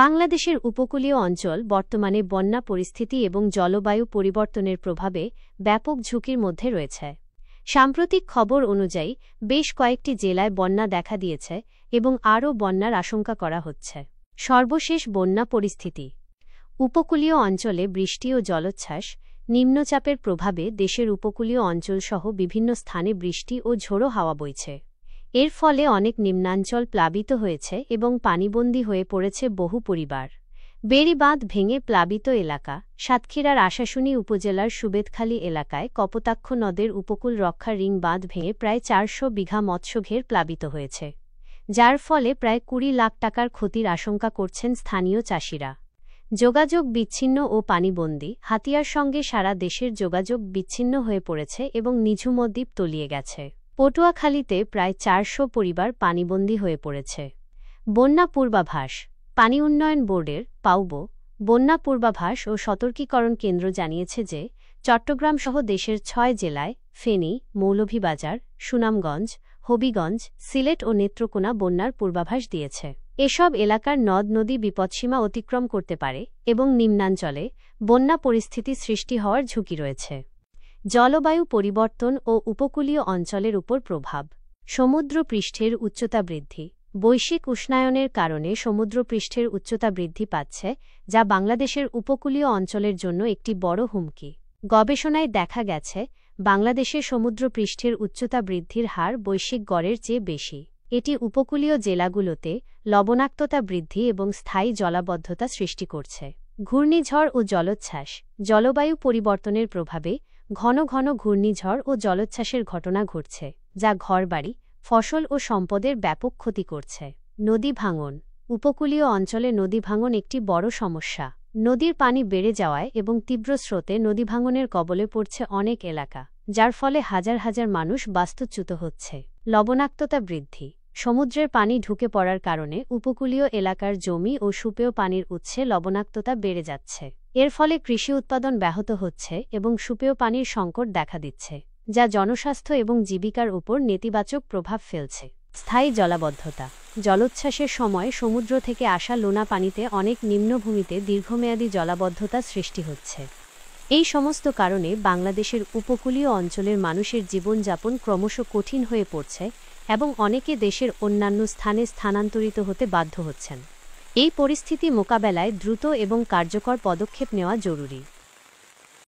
বাংলাদেশের উপকূলীয় অঞ্চল বর্তমানে বন্যা পরিস্থিতি এবং জলবায়ু পরিবর্তনের প্রভাবে ব্যাপক ঝুঁকির মধ্যে রয়েছে। সাম্প্রতিক খবর অনুযায়ী বেশ কয়েকটি জেলায় বন্যা দেখা দিয়েছে এবং আরও বন্যার আশঙ্কা করা হচ্ছে। সর্বশেষ বন্যা পরিস্থিতি। উপকূলীয় অঞ্চলে বৃষ্টি ও জলোচ্ছ্বাস, নিম্নচাপের প্রভাবে দেশের উপকূলীয় অঞ্চলসহ বিভিন্ন স্থানে বৃষ্টি ও ঝোড়ো হাওয়া বইছে। এর ফলে অনেক নিম্নাঞ্চল প্লাবিত হয়েছে এবং পানিবন্দী হয়ে পড়েছে বহু পরিবার। বেড়ি বাঁধ ভেঙে প্লাবিত এলাকা। সাতক্ষীরার আশাশুনি উপজেলার সুবেদখালী এলাকায় কপোতাক্ষ নদের উপকূল রক্ষা রিং বাঁধ ভেঙে প্রায় ৪০০ বিঘা মৎস্যঘের প্লাবিত হয়েছে, যার ফলে প্রায় ২০ লাখ টাকার ক্ষতির আশঙ্কা করছেন স্থানীয় চাষিরা। যোগাযোগ বিচ্ছিন্ন ও পানিবন্দী। হাতিয়ার সঙ্গে সারা দেশের যোগাযোগ বিচ্ছিন্ন হয়ে পড়েছে এবং নিঝুম দ্বীপ তলিয়ে গেছে। পটুয়াখালীতে প্রায় ৪০০ পরিবার পানিবন্দী হয়ে পড়েছে। বন্যা পূর্বাভাস। পানি উন্নয়ন বোর্ডের পাউবো বন্যা পূর্বাভাস ও সতর্কীকরণ কেন্দ্র জানিয়েছে যে চট্টগ্রামসহ দেশের ৬ জেলায় ফেনী, মৌলভীবাজার, সুনামগঞ্জ, হবিগঞ্জ, সিলেট ও নেত্রকোনা বন্যার পূর্বাভাস দিয়েছে। এসব এলাকার নদ-নদী বিপৎসীমা অতিক্রম করতে পারে এবং নিম্নাঞ্চলে বন্যা পরিস্থিতি সৃষ্টি হওয়ার ঝুঁকি রয়েছে। জলবায়ু পরিবর্তন ও উপকূলীয় অঞ্চলের উপর প্রভাব। সমুদ্রপৃষ্ঠের উচ্চতা বৃদ্ধি। বৈশ্বিক উষ্ণায়নের কারণে সমুদ্রপৃষ্ঠের উচ্চতা বৃদ্ধি পাচ্ছে, যা বাংলাদেশের উপকূলীয় অঞ্চলের জন্য একটি বড় হুমকি। গবেষণায় দেখা গেছে, বাংলাদেশের সমুদ্রপৃষ্ঠের উচ্চতা বৃদ্ধির হার বৈশ্বিক গড়ের চেয়ে বেশি। এটি উপকূলীয় জেলাগুলোতে লবণাক্ততা বৃদ্ধি এবং স্থায়ী জলাবদ্ধতা সৃষ্টি করছে। ঘূর্ণিঝড় ও জলোচ্ছ্বাস। জলবায়ু পরিবর্তনের প্রভাবে ঘন ঘন ঘূর্ণিঝড় ও জলোচ্ছ্বাসের ঘটনা ঘটছে, যা ঘরবাড়ি, ফসল ও সম্পদের ব্যাপক ক্ষতি করছে। নদী ভাঙন। উপকূলীয় অঞ্চলে নদী ভাঙন একটি বড় সমস্যা। নদীর পানি বেড়ে যাওয়ায় এবং তীব্র স্রোতে নদী ভাঙনের কবলে পড়ছে অনেক এলাকা, যার ফলে হাজার হাজার মানুষ বাস্তুচ্যুত হচ্ছে। লবণাক্ততা বৃদ্ধি। সমুদ্রের পানি ঢুকে পড়ার কারণে উপকূলীয় এলাকার জমি ও সুপেয় পানির উৎসে লবণাক্ততা বেড়ে যাচ্ছে। এর ফলে কৃষি উৎপাদন ব্যাহত হচ্ছে এবং সুপেয় পানির সংকট দেখা দিচ্ছে, যা জনস্বাস্থ্য এবং জীবিকার উপর নেতিবাচক প্রভাব ফেলছে। স্থায়ী জলাবদ্ধতা। জলোচ্ছ্বাসের সময় সমুদ্র থেকে আসা লোনা পানিতে অনেক নিম্নভূমিতে দীর্ঘমেয়াদী জলাবদ্ধতা সৃষ্টি হচ্ছে। এই সমস্ত কারণে বাংলাদেশের উপকূলীয় অঞ্চলের মানুষের জীবনযাপন ক্রমশ কঠিন হয়ে পড়ছে এবং অনেকে দেশের অন্যান্য স্থানে স্থানান্তরিত হতে বাধ্য হচ্ছেন। এই পরিস্থিতি মোকাবেলায় দ্রুত এবং কার্যকর পদক্ষেপ নেওয়া জরুরি।